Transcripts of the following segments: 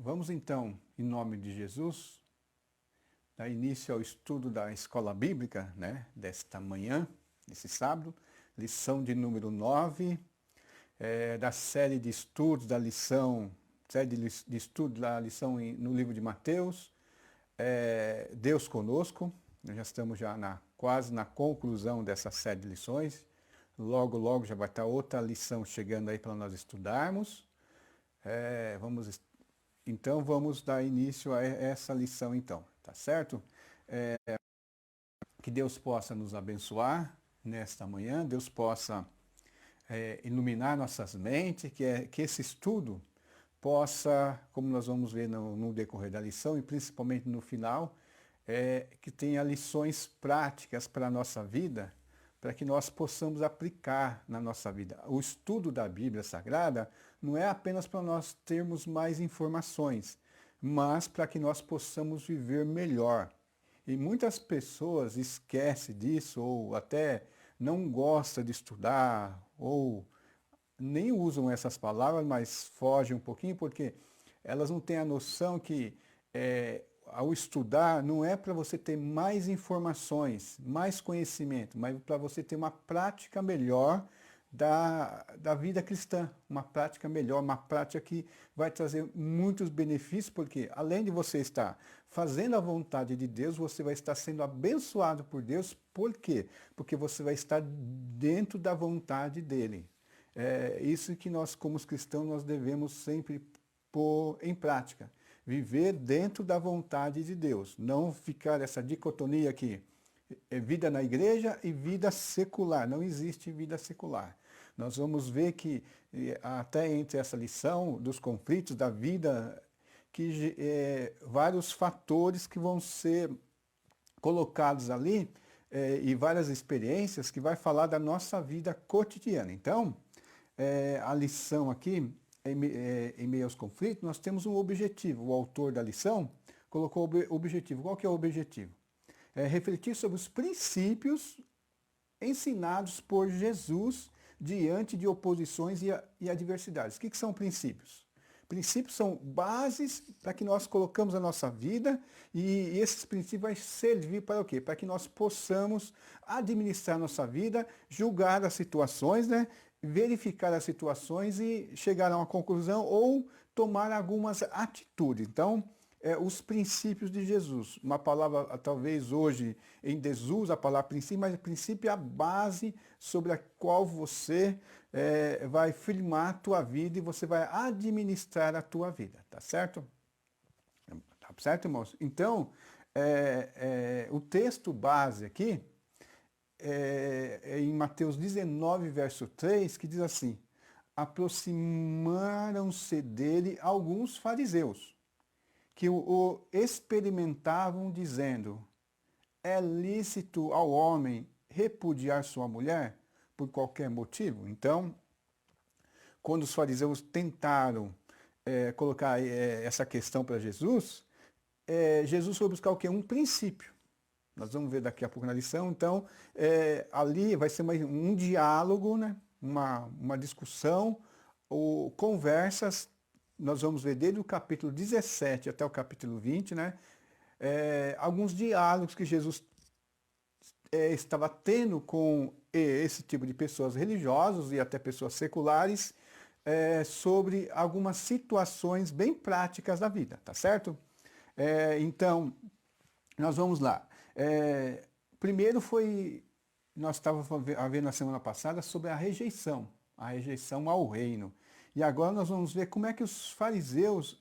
Vamos então, em nome de Jesus, dar início ao estudo da Escola Bíblica, né, desta manhã, desse sábado, lição de número 9, da série de estudos da lição, de estudo da lição no livro de Mateus, Deus conosco. Nós já estamos quase na conclusão dessa série de lições. Logo, logo já vai estar outra lição chegando aí para nós estudarmos. Então vamos dar início a essa lição então, tá certo? Que Deus possa nos abençoar nesta manhã, Deus possa iluminar nossas mentes, que esse estudo possa, como nós vamos ver no decorrer da lição e principalmente no final, que tenha lições práticas para a nossa vida, para que nós possamos aplicar na nossa vida. O estudo da Bíblia Sagrada não é apenas para nós termos mais informações, mas para que nós possamos viver melhor. E muitas pessoas esquecem disso, ou até não gostam de estudar, ou nem usam essas palavras, mas fogem um pouquinho, porque elas não têm a noção que ao estudar não é para você ter mais informações, mais conhecimento, mas para você ter uma prática melhor da vida cristã, uma prática melhor, uma prática que vai trazer muitos benefícios, porque além de você estar fazendo a vontade de Deus, você vai estar sendo abençoado por Deus. Por quê? Porque você vai estar dentro da vontade dele. É isso que nós, como cristãos, nós devemos sempre pôr em prática. Viver dentro da vontade de Deus. Não ficar essa dicotomia aqui. Vida na igreja e vida secular. Não existe vida secular. Nós vamos ver que até entre essa lição dos conflitos da vida, que vários fatores que vão ser colocados ali e várias experiências que vai falar da nossa vida cotidiana. Então, a lição aqui, em meio aos conflitos, nós temos um objetivo. O autor da lição colocou o objetivo. Qual que é o objetivo? Refletir sobre os princípios ensinados por Jesus diante de oposições e adversidades. O que são princípios? Princípios são bases para que nós colocamos a nossa vida e esses princípios vão servir para o quê? Para que nós possamos administrar a nossa vida, julgar as situações, né? Verificar as situações e chegar a uma conclusão ou tomar algumas atitudes. Então, os princípios de Jesus. Uma palavra, talvez hoje, em desuso, a palavra princípio, mas princípio é a base sobre a qual você vai firmar a tua vida e você vai administrar a tua vida, tá certo? Tá certo, irmãos? Então, o texto base aqui é em Mateus 19, verso 3, que diz assim: aproximaram-se dele alguns fariseus, que o experimentavam, dizendo: é lícito ao homem repudiar sua mulher por qualquer motivo? Então, quando os fariseus tentaram colocar essa questão para Jesus, Jesus foi buscar o quê? Um princípio. Nós vamos ver daqui a pouco na lição. Então, ali vai ser um diálogo, né? uma discussão, ou conversas. Nós vamos ver desde o capítulo 17 até o capítulo 20, né? Alguns diálogos que Jesus estava tendo com esse tipo de pessoas religiosas e até pessoas seculares sobre algumas situações bem práticas da vida, tá certo? Então, nós vamos lá. Primeiro nós estávamos vendo na semana passada sobre a rejeição ao reino. E agora nós vamos ver como é que os fariseus,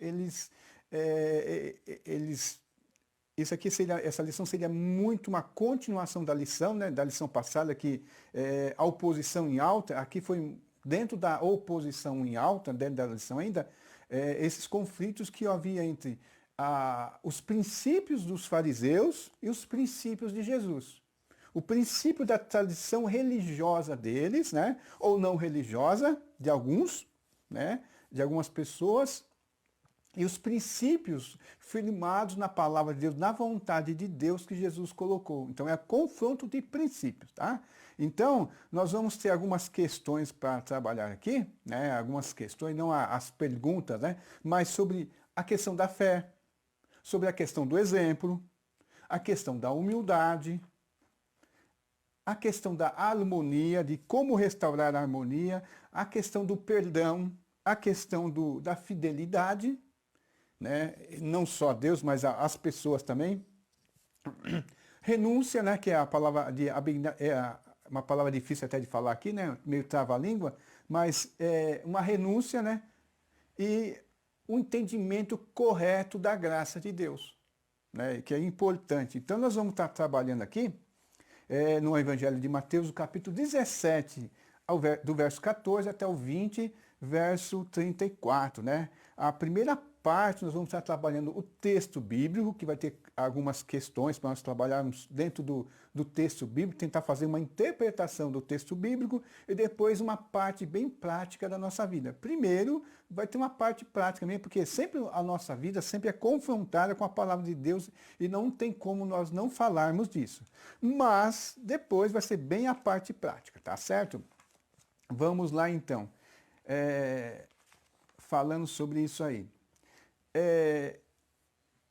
essa lição seria muito uma continuação da lição, né, da lição passada, que a oposição em alta, aqui foi dentro da oposição em alta, dentro da lição ainda, esses conflitos que havia entre os princípios dos fariseus e os princípios de Jesus. O princípio da tradição religiosa deles, né, ou não religiosa, de alguns, né, de algumas pessoas, e os princípios firmados na palavra de Deus, na vontade de Deus que Jesus colocou. Então é confronto de princípios, tá? Então, nós vamos ter algumas questões para trabalhar aqui, né? Algumas questões, não as perguntas, né? Mas sobre a questão da fé, sobre a questão do exemplo, a questão da humildade, a questão da harmonia, de como restaurar a harmonia, a questão do perdão, a questão da fidelidade, né? Não só a Deus, mas as pessoas também. Renúncia, né? Que é a palavra uma palavra difícil até de falar aqui, né? Meio trava-língua, mas é uma renúncia, né? E um entendimento correto da graça de Deus, né? Que é importante. Então nós vamos estar trabalhando aqui no Evangelho de Mateus, o capítulo 17, do verso 14 até o 20, verso 34, né? A primeira parte nós vamos estar trabalhando o texto bíblico, que vai ter algumas questões para nós trabalharmos dentro do texto bíblico, tentar fazer uma interpretação do texto bíblico e depois uma parte bem prática da nossa vida. Primeiro, vai ter uma parte prática mesmo, porque sempre a nossa vida sempre é confrontada com a palavra de Deus e não tem como nós não falarmos disso. Mas depois vai ser bem a parte prática, tá certo? Vamos lá então. Falando sobre isso aí.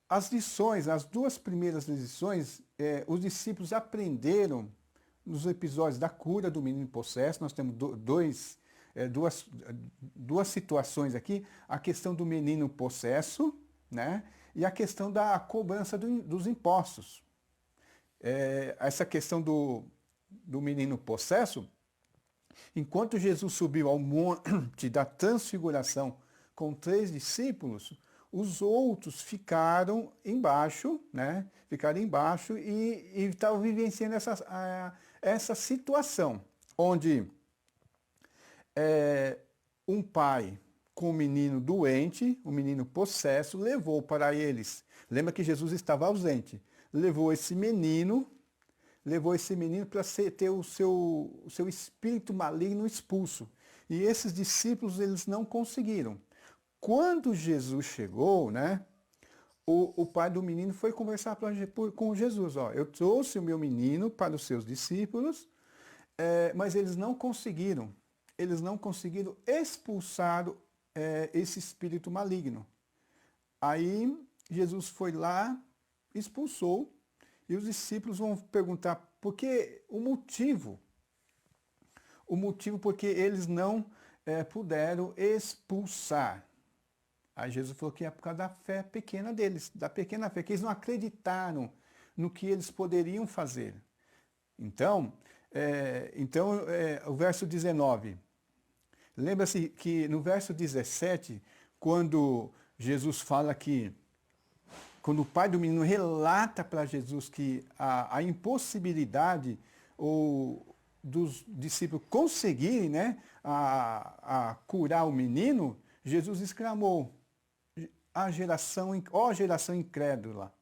As lições, as duas primeiras lições, os discípulos aprenderam nos episódios da cura do menino possesso. Nós temos duas situações aqui, a questão do menino possesso, né, e a questão da cobrança dos impostos. Essa questão do menino possesso, enquanto Jesus subiu ao monte da transfiguração com 3 discípulos, os outros ficaram embaixo, né? Ficaram embaixo e estavam vivenciando essa situação, onde um pai com um menino doente, um menino possesso, levou para eles. Lembra que Jesus estava ausente. Levou esse menino para ter o seu espírito maligno expulso. E esses discípulos, eles não conseguiram. Quando Jesus chegou, né, o pai do menino foi conversar com Jesus. Ó, eu trouxe o meu menino para os seus discípulos, mas eles não conseguiram. Eles não conseguiram expulsar esse espírito maligno. Aí Jesus foi lá, expulsou, e os discípulos vão perguntar por que o motivo porque eles não puderam expulsar. Aí Jesus falou que é por causa da fé pequena deles, da pequena fé, que eles não acreditaram no que eles poderiam fazer. Então, o verso 19. Lembra-se que no verso 17, quando Jesus fala que, quando o pai do menino relata para Jesus que a impossibilidade dos discípulos conseguirem, né, a curar o menino, Jesus exclamou: ó geração incrédula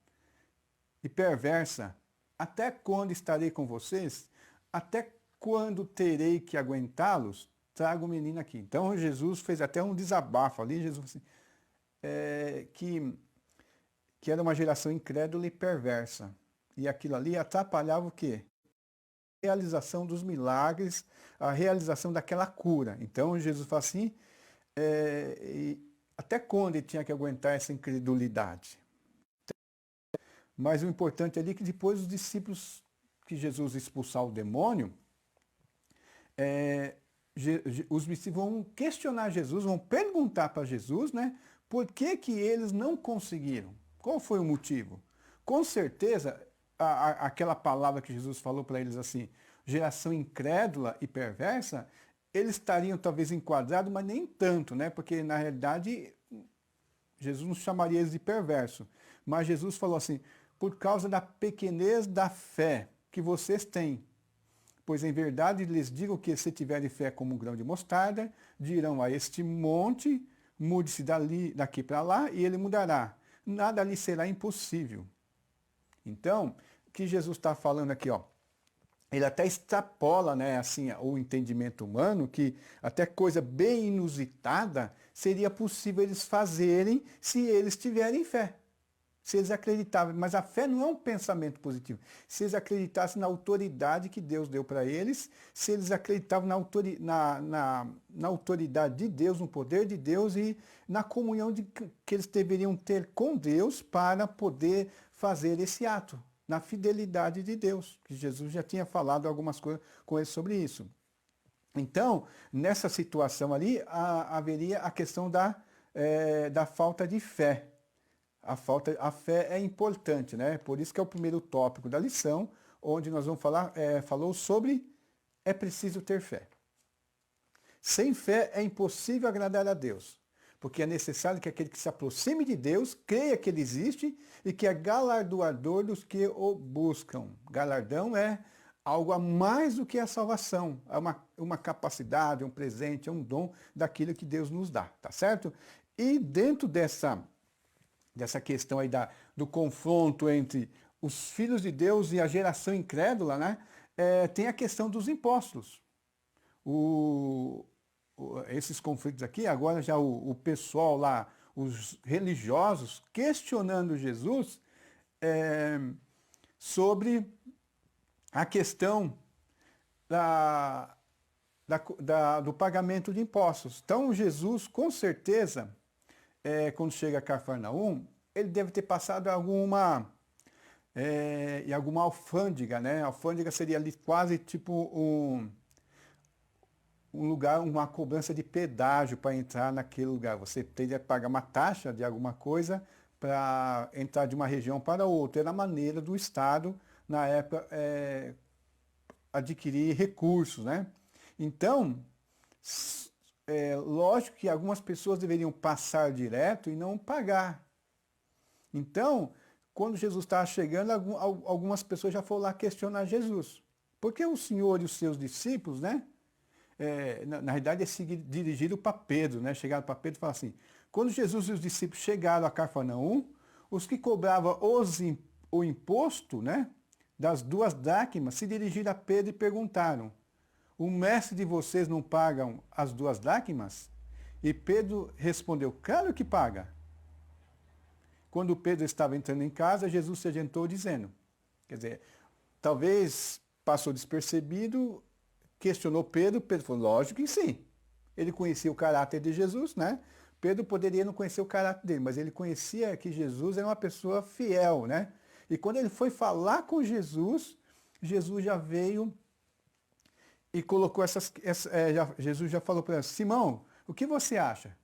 e perversa, até quando estarei com vocês? Até quando terei que aguentá-los? Traga o menino aqui. Então Jesus fez até um desabafo ali, Jesus assim, que era uma geração incrédula e perversa. E aquilo ali atrapalhava o quê? A realização dos milagres, a realização daquela cura. Então Jesus fala assim, até quando ele tinha que aguentar essa incredulidade? Mas o importante ali é que depois os discípulos, que Jesus expulsar o demônio, os discípulos vão questionar Jesus, vão perguntar para Jesus, né, por que eles não conseguiram? Qual foi o motivo? Com certeza, aquela palavra que Jesus falou para eles assim, geração incrédula e perversa, eles estariam talvez enquadrados, mas nem tanto, né? Porque na realidade Jesus não chamaria eles de perverso. Mas Jesus falou assim, por causa da pequenez da fé que vocês têm. Pois em verdade lhes digo que se tiverem fé como um grão de mostarda, dirão a este monte, mude-se daqui para lá, e ele mudará. Nada lhe será impossível. Então, o que Jesus está falando aqui, ó, ele até extrapola, né, assim, o entendimento humano, que até coisa bem inusitada seria possível eles fazerem se eles tiverem fé. Se eles acreditavam, mas a fé não é um pensamento positivo. Se eles acreditassem na autoridade que Deus deu para eles, se eles acreditavam na autoridade de Deus, no poder de Deus e na comunhão que eles deveriam ter com Deus para poder fazer esse ato, na fidelidade de Deus, que Jesus já tinha falado algumas coisas com eles sobre isso. Então, nessa situação ali, haveria a questão da falta de fé. A fé é importante, né? Por isso que é o primeiro tópico da lição, onde nós vamos falar, falou sobre é preciso ter fé. Sem fé é impossível agradar a Deus, porque é necessário que aquele que se aproxime de Deus creia que Ele existe e que é galardoador dos que o buscam. Galardão é algo a mais do que a salvação, é uma capacidade, um presente, é um dom daquilo que Deus nos dá, tá certo? E dentro dessa questão aí do confronto entre os filhos de Deus e a geração incrédula, né? Tem a questão dos impostos. Esses conflitos aqui, agora já o pessoal lá, os religiosos, questionando Jesus sobre a questão do pagamento de impostos. Então Jesus, com certeza, quando chega a Cafarnaum, ele deve ter passado em alguma alfândega, né? A alfândega seria ali quase tipo um lugar, uma cobrança de pedágio para entrar naquele lugar. Você teria que pagar uma taxa de alguma coisa para entrar de uma região para outra. Era a maneira do Estado, na época, adquirir recursos, né? Então, lógico que algumas pessoas deveriam passar direto e não pagar. Então, quando Jesus estava chegando, algumas pessoas já foram lá questionar Jesus. Por que o Senhor e os seus discípulos, né? Na realidade, é dirigido para Pedro, né? Chegaram para Pedro e falaram assim, quando Jesus e os discípulos chegaram a Cafarnaum, os que cobravam o imposto, né? Das 2 dracmas, se dirigiram a Pedro e perguntaram, o mestre de vocês não pagam as 2 dracmas? E Pedro respondeu, claro que paga. Quando Pedro estava entrando em casa, Jesus se adiantou dizendo, quer dizer, talvez passou despercebido, questionou Pedro falou, lógico que sim. Ele conhecia o caráter de Jesus, né? Pedro poderia não conhecer o caráter dele, mas ele conhecia que Jesus era uma pessoa fiel, né? E quando ele foi falar com Jesus, Jesus já veio e colocou Jesus já falou para ele, Simão, o que você acha?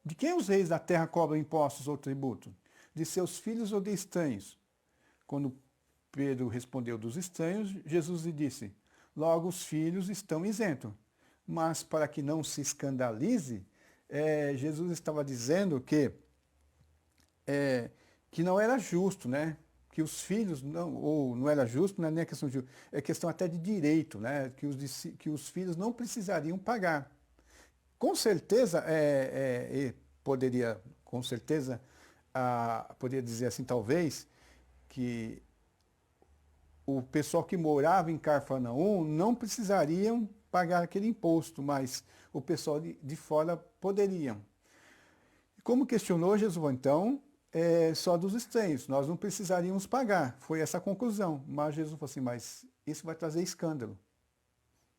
De quem os reis da terra cobram impostos ou tributo? De seus filhos ou de estranhos? Quando Pedro respondeu dos estranhos, Jesus lhe disse, logo os filhos estão isentos. Mas para que não se escandalize, Jesus estava dizendo que não era justo, né? Que os filhos, não era justo, não é nem a questão de justo, é questão até de direito, né? Que os filhos não precisariam pagar. Com certeza, poderia dizer assim, talvez, que o pessoal que morava em Cafarnaum não precisariam pagar aquele imposto, mas o pessoal de fora poderiam. Como questionou Jesus, então, só dos estranhos, nós não precisaríamos pagar. Foi essa a conclusão. Mas Jesus falou assim, mas isso vai trazer escândalo.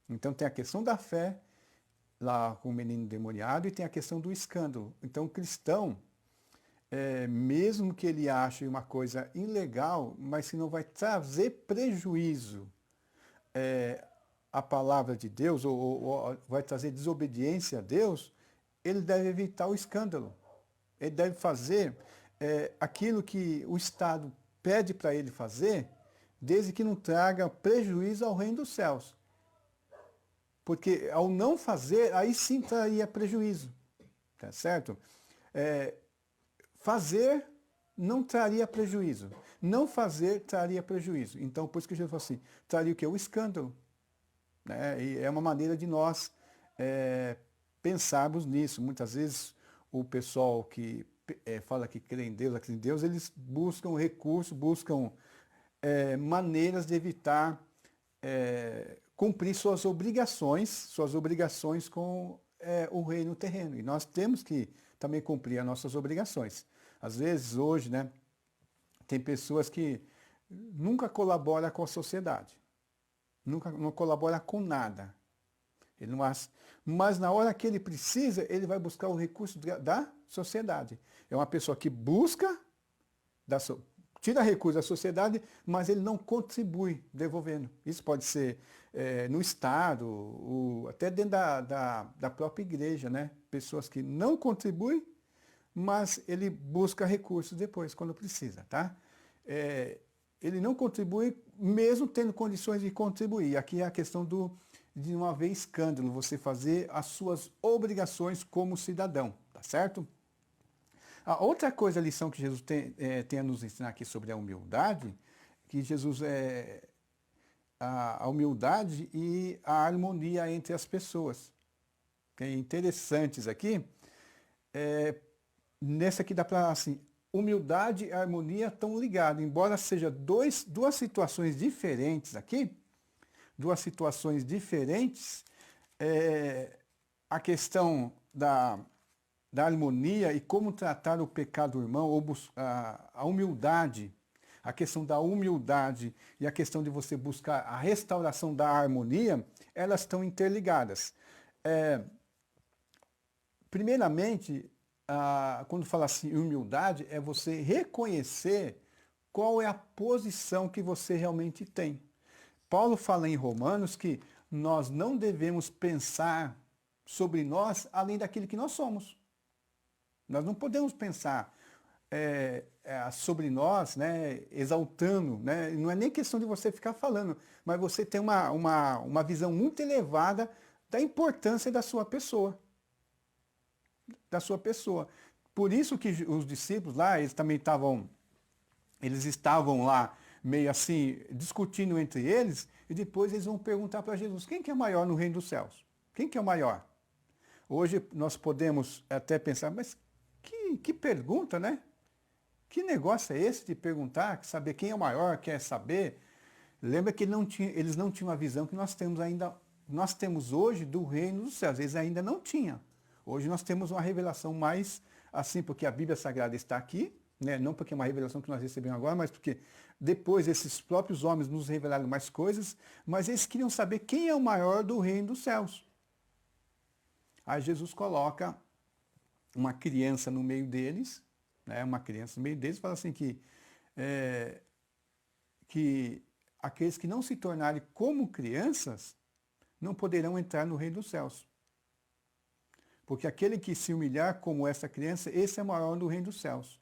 Então tem a questão da fé, lá com o menino endemoniado, e tem a questão do escândalo. Então o cristão, mesmo que ele ache uma coisa ilegal, mas se não vai trazer prejuízo à palavra de Deus, ou vai trazer desobediência a Deus, ele deve evitar o escândalo. Ele deve fazer aquilo que o Estado pede para ele fazer, desde que não traga prejuízo ao reino dos céus. Porque ao não fazer, aí sim traria prejuízo. Tá certo? Fazer não traria prejuízo. Não fazer traria prejuízo. Então, por isso que Jesus falou assim, traria o quê? O escândalo. Né? E é uma maneira de nós pensarmos nisso. Muitas vezes o pessoal que fala que crê em Deus, acredita em Deus, eles buscam recursos, buscam maneiras de evitar cumprir suas obrigações com o reino terreno. E nós temos que também cumprir as nossas obrigações. Às vezes, hoje, né, tem pessoas que nunca colaboram com a sociedade, nunca não colabora com nada. Ele não acha, mas na hora que ele precisa, ele vai buscar o recurso da sociedade. É uma pessoa que busca, tira recursos da sociedade, mas ele não contribui devolvendo. Isso pode ser no Estado, até dentro da própria igreja, né? Pessoas que não contribuem, mas ele busca recursos depois, quando precisa, tá? Ele não contribui, mesmo tendo condições de contribuir. Aqui é a questão de não haver escândalo, você fazer as suas obrigações como cidadão, tá certo? A outra coisa, a lição que Jesus tem a nos ensinar aqui sobre a humildade, que Jesus a humildade e a harmonia entre as pessoas. Que é interessantes aqui. Nessa aqui dá para, assim, humildade e harmonia estão ligados, embora seja duas situações diferentes aqui, a questão da harmonia e como tratar o pecado do irmão, ou a humildade, a questão da humildade e a questão de você buscar a restauração da harmonia, elas estão interligadas. Primeiramente, quando fala assim humildade, é você reconhecer qual é a posição que você realmente tem. Paulo fala em Romanos que nós não devemos pensar sobre nós além daquilo que nós somos. Nós não podemos pensar sobre nós, né, exaltando, né? Não é nem questão de você ficar falando, mas você tem uma visão muito elevada da importância da sua pessoa. Por isso que os discípulos lá, eles estavam lá meio assim, discutindo entre eles, e depois eles vão perguntar para Jesus, quem que é maior no reino dos céus? Quem que é o maior? Hoje nós podemos até pensar, mas que pergunta, né? Que negócio é esse de perguntar, saber quem é o maior, quer saber? Lembra que eles não tinham a visão que nós temos hoje do reino dos céus, eles ainda não tinham. Hoje nós temos uma revelação mais assim, porque a Bíblia Sagrada está aqui, né? Não porque é uma revelação que nós recebemos agora, mas porque depois esses próprios homens nos revelaram mais coisas, mas eles queriam saber quem é o maior do reino dos céus. Aí Jesus coloca uma criança no meio deles, né? E fala assim que aqueles que não se tornarem como crianças não poderão entrar no reino dos céus. Porque aquele que se humilhar como essa criança, esse é maior no reino dos céus.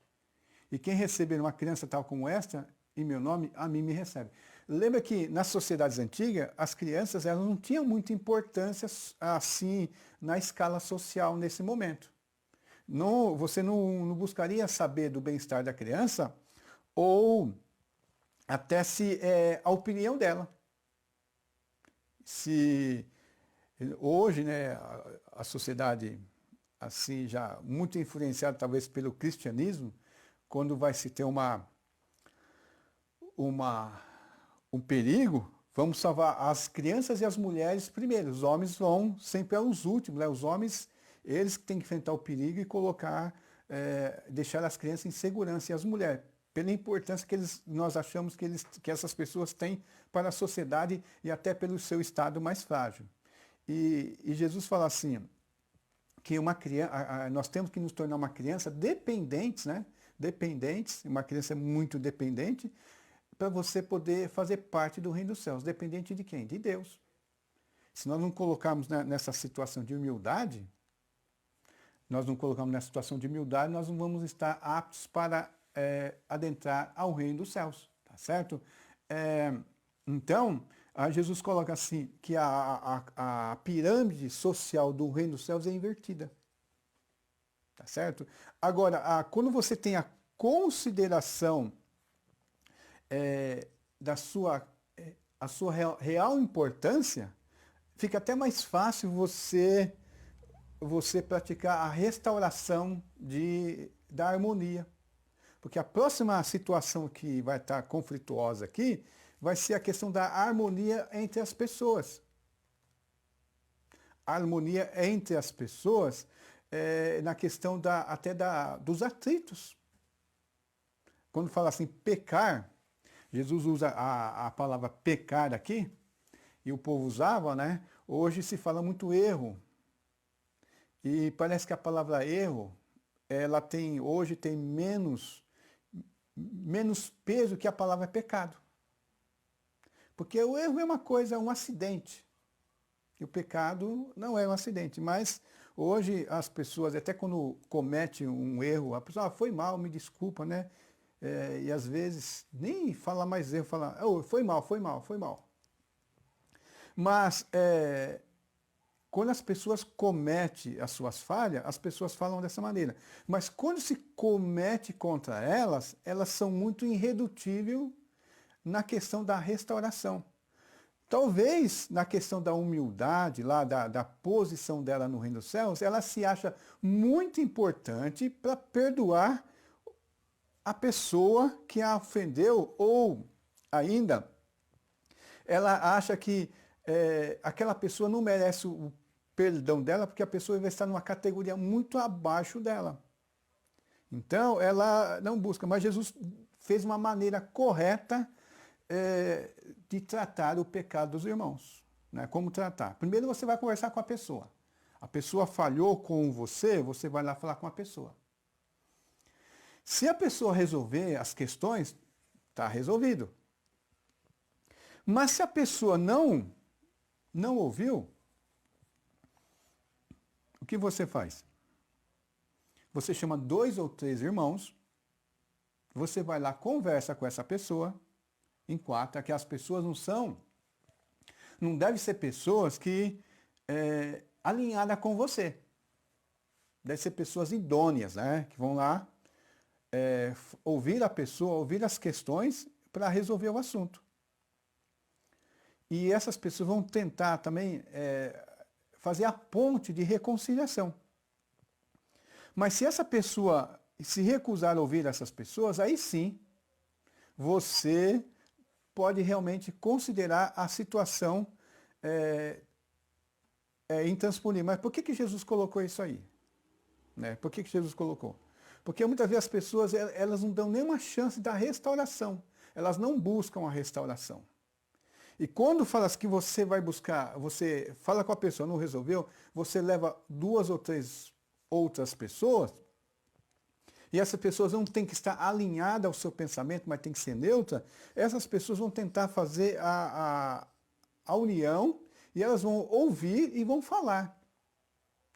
E quem receber uma criança tal como esta, em meu nome, a mim me recebe. Lembra que nas sociedades antigas, as crianças elas não tinham muita importância assim na escala social nesse momento. Você não buscaria saber do bem-estar da criança ou até se a opinião dela. Se hoje, né, a sociedade assim já muito influenciada talvez pelo cristianismo, quando vai se ter um perigo, vamos salvar as crianças e as mulheres primeiro. Os homens vão sempre aos últimos, né? Os homens, eles que têm que enfrentar o perigo e deixar as crianças em segurança e as mulheres, pela importância que nós achamos que essas pessoas têm para a sociedade e até pelo seu estado mais frágil. E Jesus fala assim, que nós temos que nos tornar uma criança dependentes, né? Uma criança muito dependente, para você poder fazer parte do reino dos céus. Dependente de quem? De Deus. Se nós não colocarmos nessa situação de humildade, nós não vamos estar aptos para adentrar ao reino dos céus, tá certo? Então, Jesus coloca assim, que a pirâmide social do reino dos céus é invertida. Tá certo? Agora, quando você tem a consideração da a sua real importância, fica até mais fácil você praticar a restauração da harmonia. Porque a próxima situação que vai estar conflituosa aqui vai ser a questão da harmonia entre as pessoas. A harmonia entre as pessoas na questão dos atritos. quando fala assim pecar, Jesus usa a palavra pecar aqui, e o povo usava, né? Hoje se fala muito erro. E parece que a palavra erro, ela tem, hoje tem menos peso que a palavra pecado. Porque o erro é uma coisa, um acidente. E o pecado não é um acidente. Mas hoje as pessoas, até quando cometem um erro, a pessoa foi mal, me desculpa, né? E às vezes nem fala mais erro, fala, oh, foi mal, foi mal, foi mal. Mas quando as pessoas cometem as suas falhas, as pessoas falam dessa maneira. Mas quando se comete contra elas, elas são muito irredutíveis na questão da restauração. Talvez na questão da humildade, lá da posição dela no reino dos céus, ela se acha muito importante para perdoar a pessoa que a ofendeu, ou ainda ela acha que aquela pessoa não merece o perdão dela porque a pessoa vai estar numa categoria muito abaixo dela. Então ela não busca, mas Jesus fez uma maneira correta de tratar o pecado dos irmãos. Né? Como tratar? Primeiro você vai conversar com a pessoa. A pessoa falhou com você, você vai lá falar com a pessoa. Se a pessoa resolver as questões, está resolvido. Mas se a pessoa não ouviu, o que você faz? Você chama 2 ou 3 irmãos, você vai lá, conversa com essa pessoa, em 4, que as pessoas não devem ser pessoas que alinhadas com você. Devem ser pessoas idôneas, né? Que vão lá ouvir a pessoa, ouvir as questões para resolver o assunto. E essas pessoas vão tentar também fazer a ponte de reconciliação. Mas se essa pessoa se recusar a ouvir essas pessoas, aí sim você pode realmente considerar a situação intransponível. Mas por que Jesus colocou isso aí? Né? Por que Jesus colocou? Porque muitas vezes as pessoas elas não dão nenhuma chance da restauração. Elas não buscam a restauração. E quando fala que você vai buscar, você fala com a pessoa, não resolveu, você leva 2 ou 3 outras pessoas, e essas pessoas não têm que estar alinhadas ao seu pensamento, mas tem que ser neutra, essas pessoas vão tentar fazer a união, e elas vão ouvir e vão falar.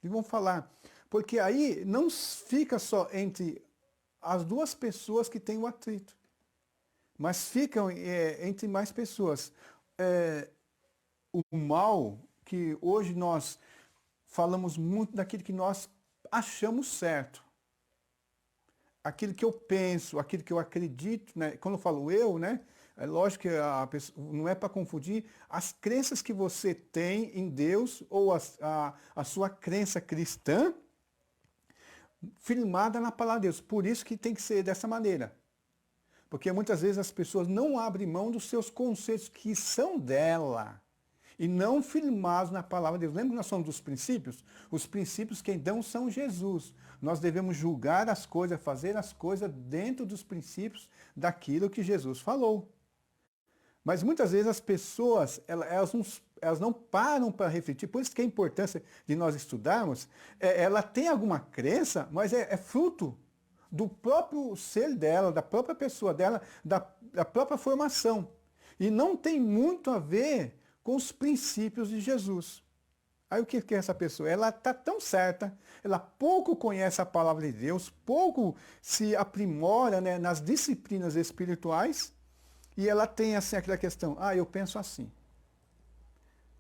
E vão falar. Porque aí não fica só entre as 2 pessoas que têm o atrito, mas ficam entre mais pessoas. O mal que hoje nós falamos muito daquilo que nós achamos certo. Aquilo que eu penso, aquilo que eu acredito, né? Quando eu falo eu, né? É lógico que não é para confundir as crenças que você tem em Deus ou a sua crença cristã firmada na palavra de Deus. Por isso que tem que ser dessa maneira. Porque muitas vezes as pessoas não abrem mão dos seus conceitos que são dela e não firmados na palavra de Deus. Lembra que nós somos dos princípios? Os princípios quem dão são Jesus. Nós devemos julgar as coisas, fazer as coisas dentro dos princípios daquilo que Jesus falou. Mas muitas vezes as pessoas, elas não param para refletir. Por isso que a importância de nós estudarmos, ela tem alguma crença, mas é fruto do próprio ser dela, da própria pessoa dela, da própria formação. E não tem muito a ver com os princípios de Jesus. Aí o que é essa pessoa? Ela está tão certa, ela pouco conhece a palavra de Deus, pouco se aprimora, né, nas disciplinas espirituais, e ela tem assim aquela questão, eu penso assim.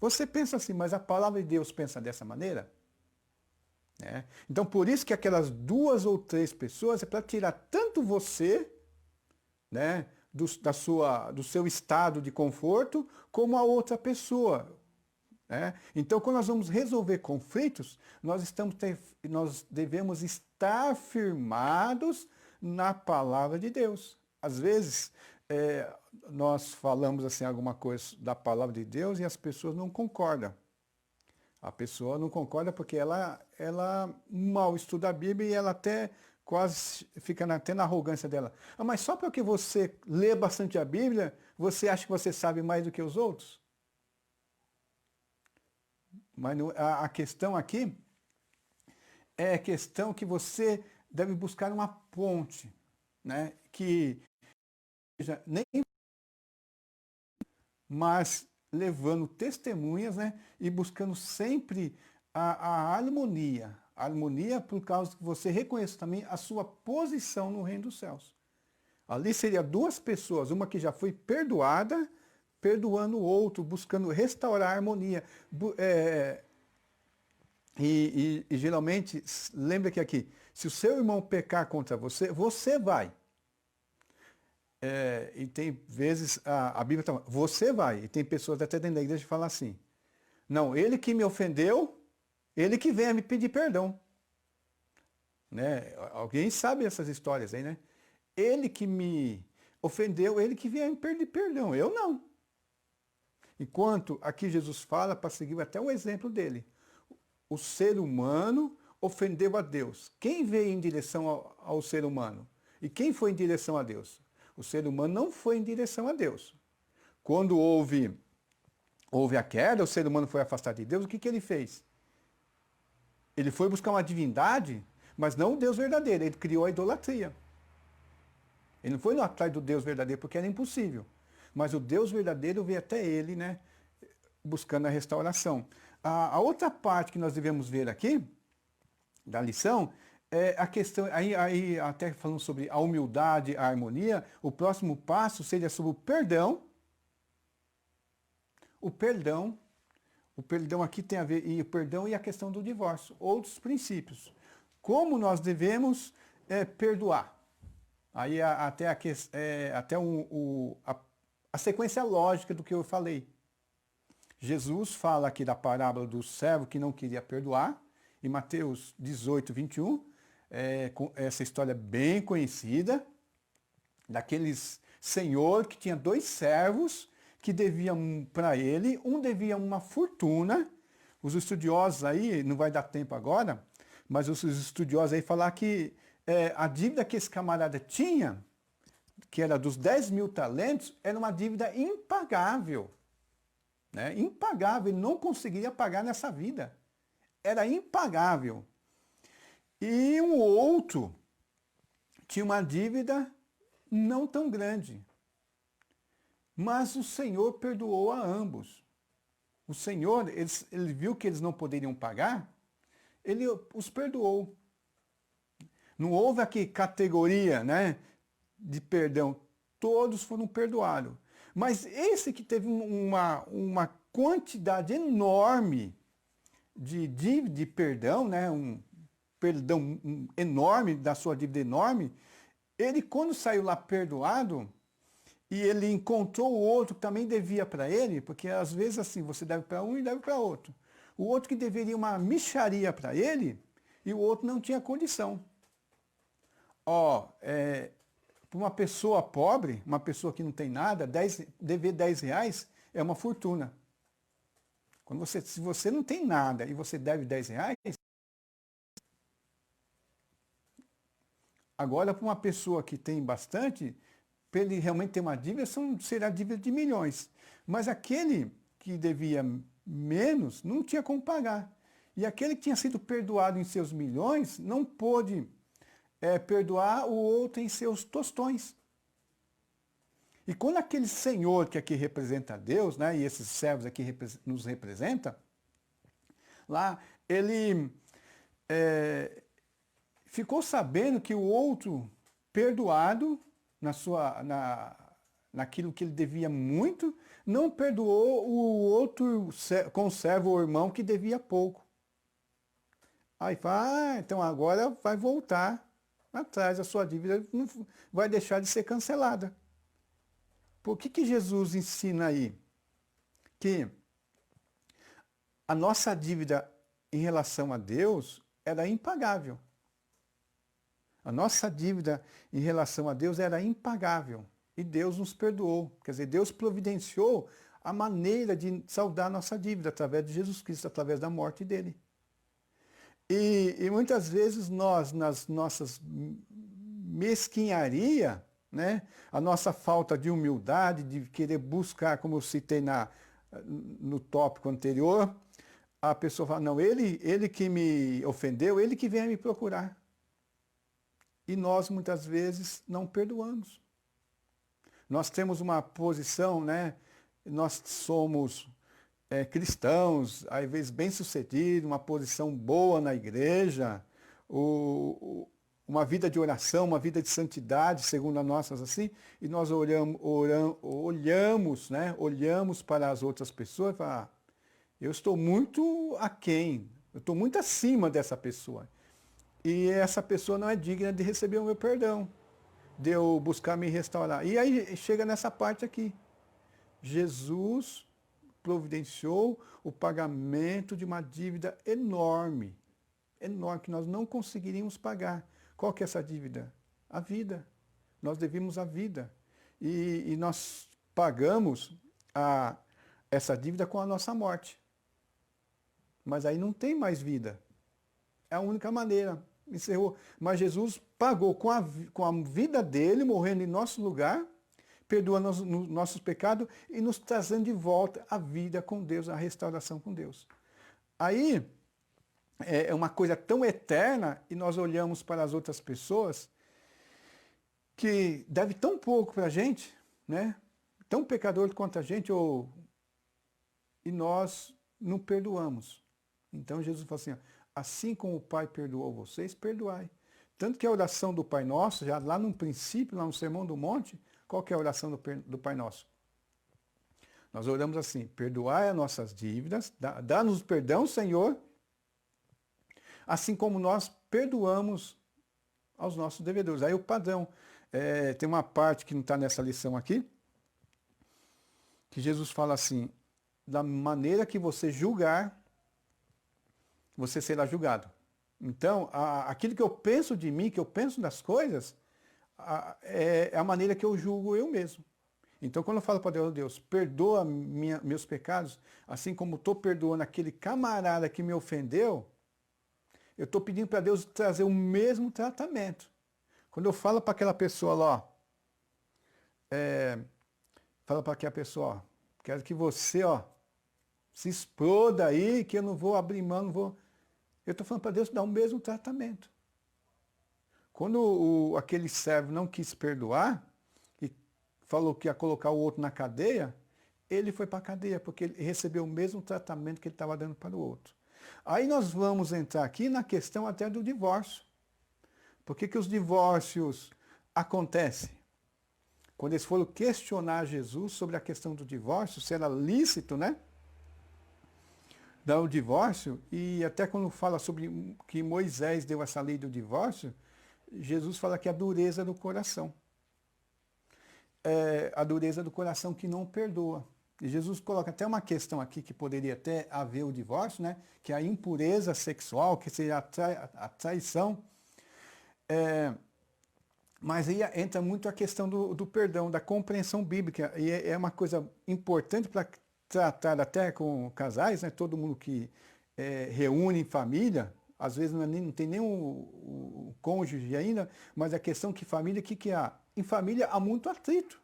Você pensa assim, mas a palavra de Deus pensa dessa maneira? Então, por isso que aquelas 2 ou 3 pessoas é para tirar tanto você, né, do seu estado de conforto, como a outra pessoa. Então, quando nós vamos resolver conflitos, nós devemos estar firmados na palavra de Deus. Às vezes, nós falamos assim alguma coisa da palavra de Deus e as pessoas não concordam. A pessoa não concorda porque ela mal estuda a Bíblia e ela até quase fica até na arrogância dela. Ah, mas só porque você lê bastante a Bíblia, você acha que você sabe mais do que os outros? Mas a questão aqui é a questão que você deve buscar uma ponte, né? Que nem mas levando testemunhas, né? E buscando sempre a harmonia. A harmonia por causa que você reconheça também a sua posição no reino dos céus. Ali seria duas pessoas, uma que já foi perdoada, perdoando o outro, buscando restaurar a harmonia. E geralmente, lembra que aqui, se o seu irmão pecar contra você, você vai. E tem vezes, a Bíblia está você vai. E tem pessoas até dentro da igreja que falam assim, não, ele que me ofendeu, ele que venha me pedir perdão. Né? Alguém sabe essas histórias aí, né? Ele que me ofendeu, ele que venha me pedir perdão, eu não. Enquanto aqui Jesus fala para seguir até o exemplo dele. O ser humano ofendeu a Deus. Quem veio em direção ao ser humano? E quem foi em direção a Deus? O ser humano não foi em direção a Deus. Quando houve a queda, o ser humano foi afastado de Deus, o que ele fez? Ele foi buscar uma divindade, mas não o Deus verdadeiro, ele criou a idolatria. Ele não foi atrás do Deus verdadeiro, porque era impossível. Mas o Deus verdadeiro veio até ele, né, buscando a restauração. A outra parte que nós devemos ver aqui, da lição, é a questão, aí até falando sobre a humildade, a harmonia, o próximo passo seria sobre o perdão. O perdão aqui tem a ver, e o perdão e a questão do divórcio, outros princípios. Como nós devemos perdoar? Aí até a sequência lógica do que eu falei. Jesus fala aqui da parábola do servo que não queria perdoar, em Mateus 18, 21, com essa história bem conhecida, daqueles senhor que tinha dois servos que deviam para ele, um devia uma fortuna, os estudiosos aí, não vai dar tempo agora, mas os estudiosos aí falar que a dívida que esse camarada tinha, que era dos 10 mil talentos, era uma dívida impagável. Né? Impagável, ele não conseguiria pagar nessa vida. Era impagável. E o outro tinha uma dívida não tão grande. Mas o Senhor perdoou a ambos. O Senhor, ele viu que eles não poderiam pagar, ele os perdoou. Não houve aqui categoria, né, de perdão. Todos foram perdoados. Mas esse que teve uma quantidade enorme de perdão, né, um perdão enorme, da sua dívida enorme, ele quando saiu lá perdoado, e ele encontrou o outro que também devia para ele, porque às vezes assim, você deve para um e deve para outro. O outro que deveria uma mixaria para ele, e o outro não tinha condição. Para uma pessoa pobre, uma pessoa que não tem nada, dever 10 reais é uma fortuna. Se você não tem nada e você deve 10 reais, agora para uma pessoa que tem bastante, para ele realmente ter uma dívida, será dívida de milhões. Mas aquele que devia menos não tinha como pagar. E aquele que tinha sido perdoado em seus milhões não pôde perdoar o outro em seus tostões. E quando aquele senhor que aqui representa Deus, né, e esses servos aqui nos representa, lá ele ficou sabendo que o outro perdoado naquilo que ele devia muito, não perdoou o outro conserva o irmão que devia pouco. Aí fala, então agora vai voltar atrás, a sua dívida não vai deixar de ser cancelada. Por que Jesus ensina aí que a nossa dívida em relação a Deus era impagável? A nossa dívida em relação a Deus era impagável. E Deus nos perdoou. Quer dizer, Deus providenciou a maneira de saldar a nossa dívida através de Jesus Cristo, através da morte dele. E muitas vezes nós, nas nossas mesquinharia, né, a nossa falta de humildade, de querer buscar, como eu citei no tópico anterior, a pessoa fala, não, ele que me ofendeu, ele que vem me procurar. E nós muitas vezes não perdoamos. Nós temos uma posição, né? Nós somos cristãos, às vezes bem-sucedidos, uma posição boa na igreja, uma vida de oração, uma vida de santidade, segundo as nossas assim, e nós olhamos, né? Olhamos para as outras pessoas e falamos, eu estou muito aquém, eu estou muito acima dessa pessoa. E essa pessoa não é digna de receber o meu perdão, de eu buscar me restaurar. E aí chega nessa parte aqui. Jesus providenciou o pagamento de uma dívida enorme, enorme, que nós não conseguiríamos pagar. Qual que é essa dívida? A vida. Nós devíamos a vida. E nós pagamos essa dívida com a nossa morte. Mas aí não tem mais vida. É a única maneira. Encerrou. Mas Jesus pagou com a vida dele, morrendo em nosso lugar, perdoando os nossos pecados e nos trazendo de volta a vida com Deus, a restauração com Deus. Aí é uma coisa tão eterna e nós olhamos para as outras pessoas que deve tão pouco para a gente, né? Tão pecador quanto a gente, e nós não perdoamos. Então Jesus falou assim, assim como o Pai perdoou vocês, perdoai. Tanto que a oração do Pai Nosso, já lá no princípio, lá no Sermão do Monte, qual que é a oração do Pai Nosso? Nós oramos assim, perdoai as nossas dívidas, dá-nos perdão, Senhor, assim como nós perdoamos aos nossos devedores. Aí o padrão, tem uma parte que não está nessa lição aqui, que Jesus fala assim, da maneira que você julgar, você será julgado. Então, aquilo que eu penso de mim, que eu penso das coisas, é a maneira que eu julgo eu mesmo. Então, quando eu falo para Deus, perdoa meus pecados, assim como estou perdoando aquele camarada que me ofendeu, eu estou pedindo para Deus trazer o mesmo tratamento. Quando eu falo para aquela pessoa lá, fala para aquela pessoa, ó, quero que você, ó, se exploda aí, que eu não vou abrir mão, não vou... Eu estou falando para Deus dar o mesmo tratamento. Quando aquele servo não quis perdoar e falou que ia colocar o outro na cadeia, ele foi para a cadeia, porque ele recebeu o mesmo tratamento que ele estava dando para o outro. Aí nós vamos entrar aqui na questão até do divórcio. Por que os divórcios acontecem? Quando eles foram questionar Jesus sobre a questão do divórcio, se era lícito, né? Dar o divórcio, e até quando fala sobre que Moisés deu essa lei do divórcio, Jesus fala que é a dureza do coração. A dureza do coração que não perdoa. E Jesus coloca até uma questão aqui que poderia até haver o divórcio, né? Que é a impureza sexual, que seria a traição. Mas aí entra muito a questão do perdão, da compreensão bíblica. E é uma coisa importante para tratar até com casais, né? Todo mundo que reúne em família, às vezes não tem nem o cônjuge ainda, mas a questão que família, o que há? Em família há muito atrito.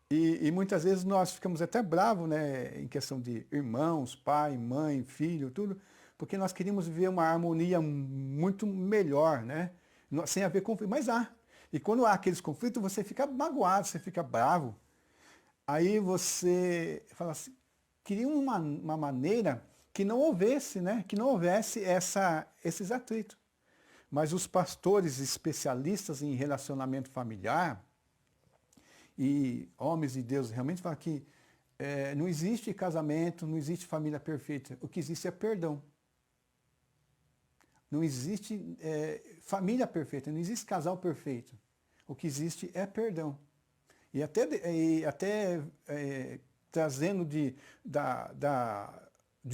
E muitas vezes nós ficamos até bravos, né, em questão de irmãos, pai, mãe, filho, tudo, porque nós queríamos viver uma harmonia muito melhor, né? Sem haver conflito. Mas há. E quando há aqueles conflitos, você fica magoado, você fica bravo. Aí você fala assim, queria uma maneira que não houvesse, né? Que não houvesse esses atritos. Mas os pastores especialistas em relacionamento familiar e homens de Deus realmente falam que não existe casamento, não existe família perfeita. O que existe é perdão. Não existe família perfeita, não existe casal perfeito. O que existe é perdão. E até trazendo de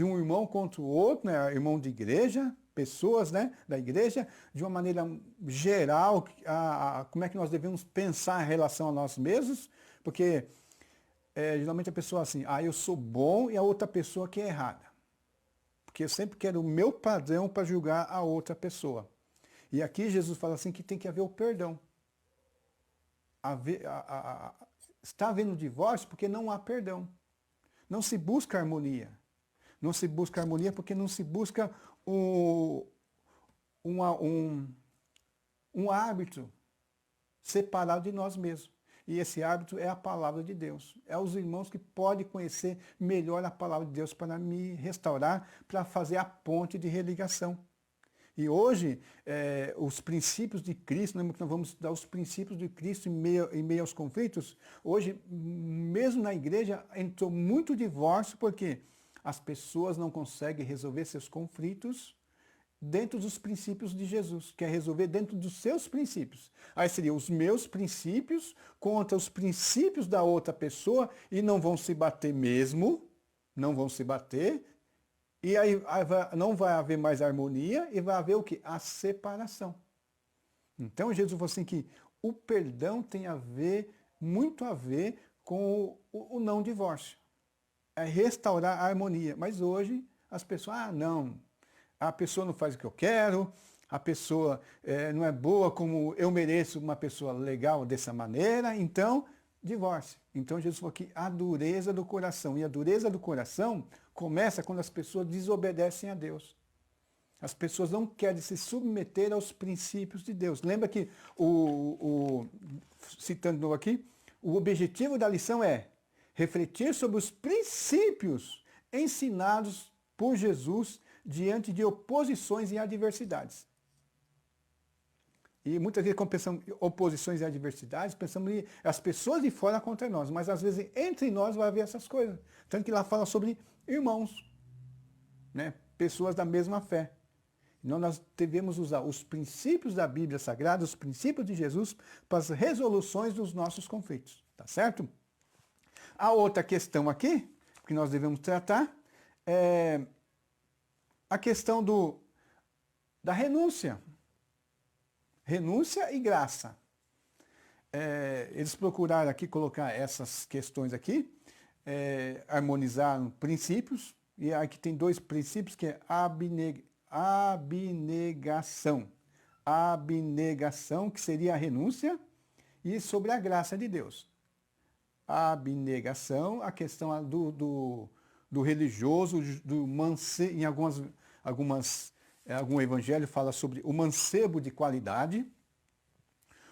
um irmão contra o outro, né, irmão de igreja, pessoas, né, da igreja, de uma maneira geral, como é que nós devemos pensar em relação a nós mesmos, porque geralmente a pessoa assim, eu sou bom e a outra pessoa que é errada. porque eu sempre quero o meu padrão para julgar a outra pessoa. E aqui Jesus fala assim que tem que haver o perdão. Está havendo divórcio porque não há perdão. Não se busca harmonia. Não se busca harmonia porque não se busca um árbitro separado de nós mesmos. E esse árbitro é a palavra de Deus. É os irmãos que podem conhecer melhor a palavra de Deus para me restaurar, para fazer a ponte de religação. E hoje, os princípios de Cristo, lembra que nós vamos estudar os princípios de Cristo em meio aos conflitos? Hoje, mesmo na igreja, entrou muito divórcio, porque as pessoas não conseguem resolver seus conflitos dentro dos princípios de Jesus, quer resolver dentro dos seus princípios. Aí seriam os meus princípios contra os princípios da outra pessoa e não vão se bater mesmo, não vão se bater, e aí não vai haver mais harmonia e vai haver o quê? A separação. Então Jesus falou assim que o perdão tem muito a ver com o não divórcio. É restaurar a harmonia. Mas hoje as pessoas, não, a pessoa não faz o que eu quero, a pessoa não é boa como eu mereço uma pessoa legal dessa maneira, então divórcio. Então Jesus falou que a dureza do coração, e a dureza do coração começa quando as pessoas desobedecem a Deus. As pessoas não querem se submeter aos princípios de Deus. Lembra que, citando aqui, o objetivo da lição é refletir sobre os princípios ensinados por Jesus diante de oposições e adversidades. E muitas vezes, quando pensamos em oposições e adversidades, pensamos em as pessoas de fora contra nós, mas às vezes entre nós vai haver essas coisas. Tanto que lá fala sobre irmãos, né? Pessoas da mesma fé. Então nós devemos usar os princípios da Bíblia Sagrada, os princípios de Jesus, para as resoluções dos nossos conflitos. Tá certo? A outra questão aqui, que nós devemos tratar, é a questão da renúncia. Renúncia e graça. Eles procuraram aqui colocar essas questões aqui, harmonizaram princípios, e aqui tem dois princípios que é abnegação. Abnegação, que seria a renúncia, e sobre a graça de Deus. A abnegação, a questão do religioso, em algum evangelho fala sobre o mancebo de qualidade,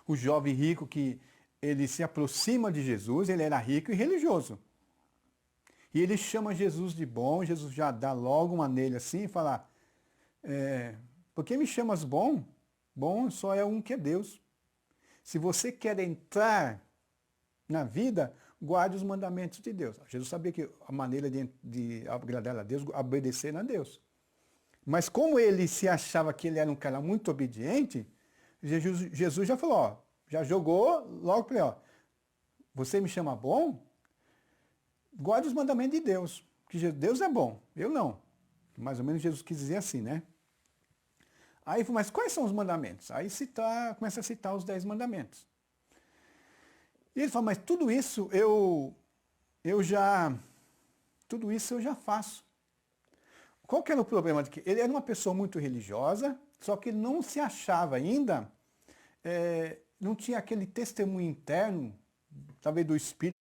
o jovem rico que ele se aproxima de Jesus, ele era rico e religioso. E ele chama Jesus de bom, Jesus já dá logo uma nele assim e fala, por que me chamas bom? Bom só é um que é Deus. Se você quer entrar na vida, guarde os mandamentos de Deus. Jesus sabia que a maneira de agradar a Deus, obedecer a Deus. Mas como ele se achava que ele era um cara muito obediente, Jesus já falou, já jogou logo para ele, você me chama bom? Guarde os mandamentos de Deus, porque Deus é bom, eu não. Mais ou menos Jesus quis dizer assim, né? Aí, mas quais são os mandamentos? Aí começa a citar os 10 mandamentos. E ele fala, mas tudo isso eu já faço. Qual que era o problema? Ele era uma pessoa muito religiosa, só que ele não se achava ainda, não tinha aquele testemunho interno, talvez do Espírito,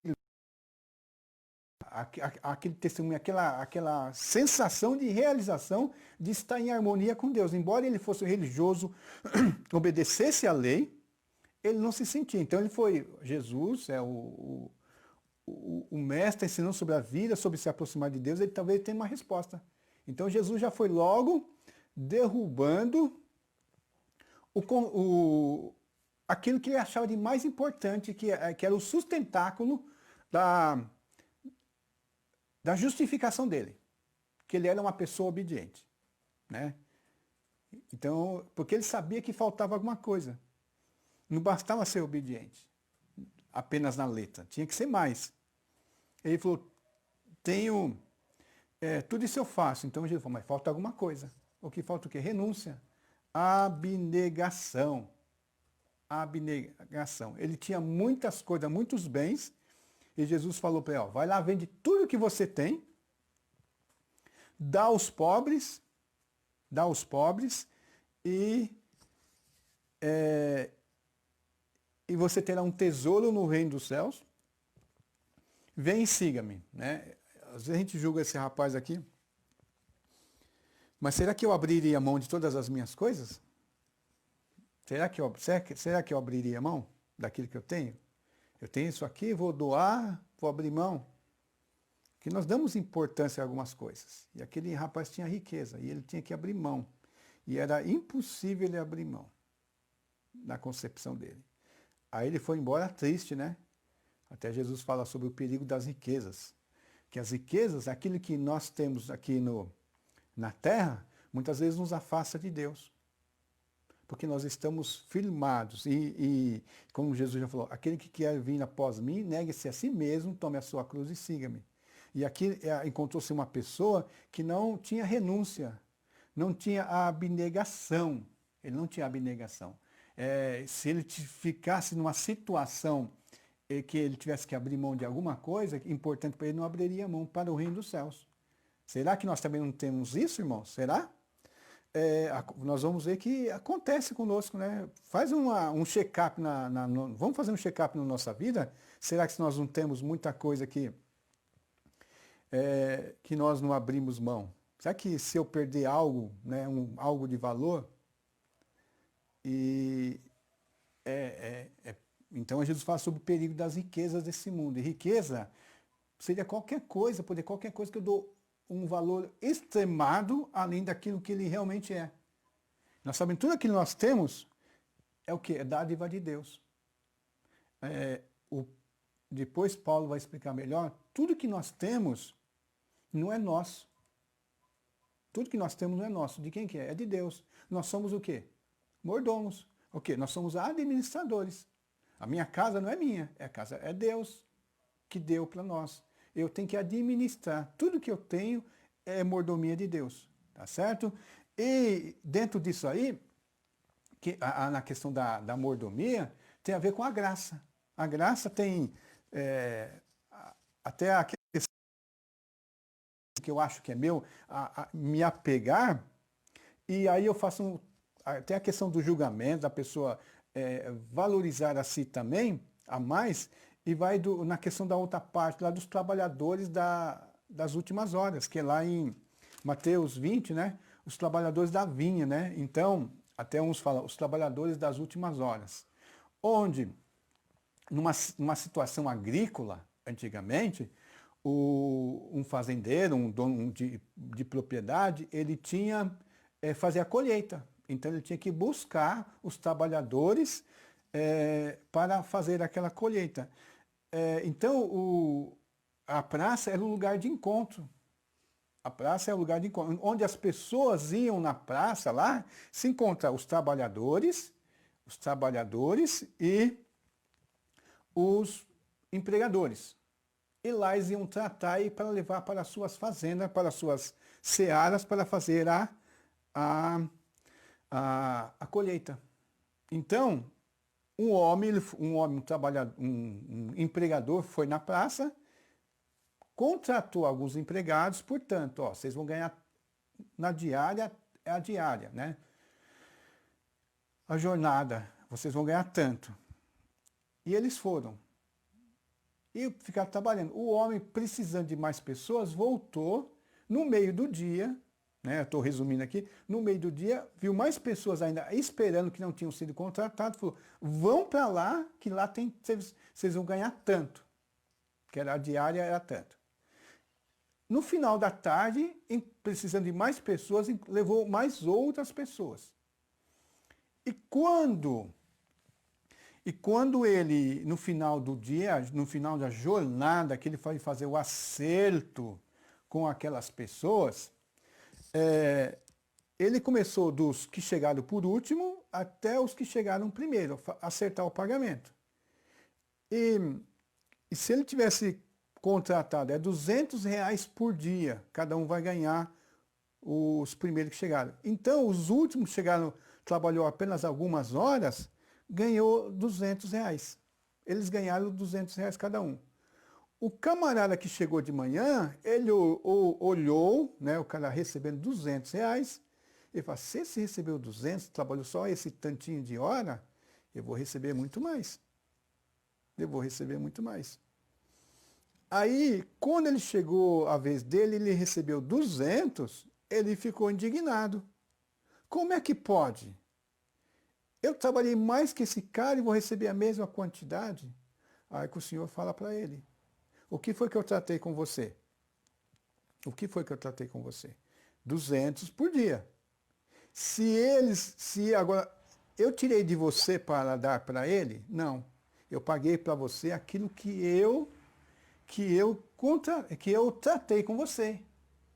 aquele testemunho, aquela sensação de realização de estar em harmonia com Deus. Embora ele fosse religioso, obedecesse à lei, ele não se sentia. Então Jesus é o mestre ensinando sobre a vida, sobre se aproximar de Deus, ele talvez tenha uma resposta. Então Jesus já foi logo derrubando aquilo que ele achava de mais importante, que era o sustentáculo da justificação dele, que ele era uma pessoa obediente, né? Então, porque ele sabia que faltava alguma coisa. Não bastava ser obediente, apenas na letra, tinha que ser mais. Ele falou, tudo isso eu faço. Então Jesus falou, mas falta alguma coisa. O que falta o quê? Renúncia. Abnegação. Abnegação. Ele tinha muitas coisas, muitos bens, e Jesus falou para ele, vai lá, vende tudo que você tem, dá aos pobres e, e você terá um tesouro no reino dos céus. Vem e siga-me, né? Às vezes a gente julga esse rapaz aqui, mas será que eu abriria mão de todas as minhas coisas? Será que eu abriria mão daquilo que eu tenho? Eu tenho isso aqui, vou doar, vou abrir mão. Que nós damos importância a algumas coisas. E aquele rapaz tinha riqueza e ele tinha que abrir mão. E era impossível ele abrir mão na concepção dele. Aí ele foi embora triste, né? Até Jesus fala sobre o perigo das riquezas. Que as riquezas, aquilo que nós temos aqui na terra, muitas vezes nos afasta de Deus. Porque nós estamos firmados. E como Jesus já falou, aquele que quer vir após mim, negue-se a si mesmo, tome a sua cruz e siga-me. E aqui encontrou-se uma pessoa que não tinha renúncia, não tinha a abnegação. Ele não tinha abnegação. Se ele ficasse numa situação que ele tivesse que abrir mão de alguma coisa importante para ele, não abriria mão para o reino dos céus. Será que nós também não temos isso, irmãos? Será? Nós vamos ver que acontece conosco, né? Faz um check-up, vamos fazer um check-up na nossa vida? Será que nós não temos muita coisa que nós não abrimos mão? Será que se eu perder algo, né, algo de valor, então Jesus fala sobre o perigo das riquezas desse mundo. E riqueza seria qualquer coisa que eu dou um valor extremado além daquilo que ele realmente é. Nós sabemos tudo aquilo que nós temos é o que? É dádiva de Deus. Depois Paulo vai explicar melhor, tudo que nós temos não é nosso. Tudo que nós temos não é nosso. De quem que é? É de Deus. Nós somos o quê? Mordomos. O quê? Nós somos administradores. A minha casa não é minha, é Deus que deu para nós. Eu tenho que administrar. Tudo que eu tenho é mordomia de Deus. Tá certo? E dentro disso aí, na questão da mordomia, tem a ver com a graça. A graça tem até a questão que eu acho que é meu, me apegar, e aí eu faço até a questão do julgamento, da pessoa valorizar a si também, a mais, e vai na questão da outra parte, lá dos trabalhadores das últimas horas, que é lá em Mateus 20, né? Os trabalhadores da vinha, né? Então, até uns falam, os trabalhadores das últimas horas. Onde, numa situação agrícola, antigamente, um fazendeiro, um dono de propriedade, ele tinha fazer a colheita. Então ele tinha que buscar os trabalhadores para fazer aquela colheita. Então a praça era um lugar de encontro. A praça é o lugar de encontro, onde as pessoas iam na praça lá, se encontram os trabalhadores e os empregadores. E lá eles iam tratar e para levar para as suas fazendas, para as suas searas, para fazer a colheita. Então, um trabalhador, um empregador foi na praça, contratou alguns empregados, portanto, vocês vão ganhar na diária, é a diária, né? A jornada, vocês vão ganhar tanto. E eles foram. E ficaram trabalhando. O homem, precisando de mais pessoas, voltou no meio do dia, né? Estou resumindo aqui, no meio do dia, viu mais pessoas ainda esperando que não tinham sido contratados, falou, vão para lá, que lá vocês vão ganhar tanto. Que era a diária, era tanto. No final da tarde, precisando de mais pessoas, levou mais outras pessoas. E quando ele, no final do dia, no final da jornada, que ele foi fazer o acerto com aquelas pessoas, ele começou dos que chegaram por último até os que chegaram primeiro, acertar o pagamento. E se ele tivesse contratado, R$ 200 por dia, cada um vai ganhar os primeiros que chegaram. Então, os últimos que chegaram, trabalhou apenas algumas horas, ganhou R$ 200. Eles ganharam R$ 200 cada um. O camarada que chegou de manhã, ele olhou, né, o cara recebendo R$ 200, ele falou, se esse recebeu 200, trabalhou só esse tantinho de hora, eu vou receber muito mais. Eu vou receber muito mais. Aí, quando ele chegou a vez dele, ele recebeu 200, ele ficou indignado. Como é que pode? Eu trabalhei mais que esse cara e vou receber a mesma quantidade? Aí que o Senhor fala para ele, o que foi que eu tratei com você? O que foi que eu tratei com você? 200 por dia. Se agora, eu tirei de você para dar para ele? Não. Eu paguei para você aquilo que eu tratei com você,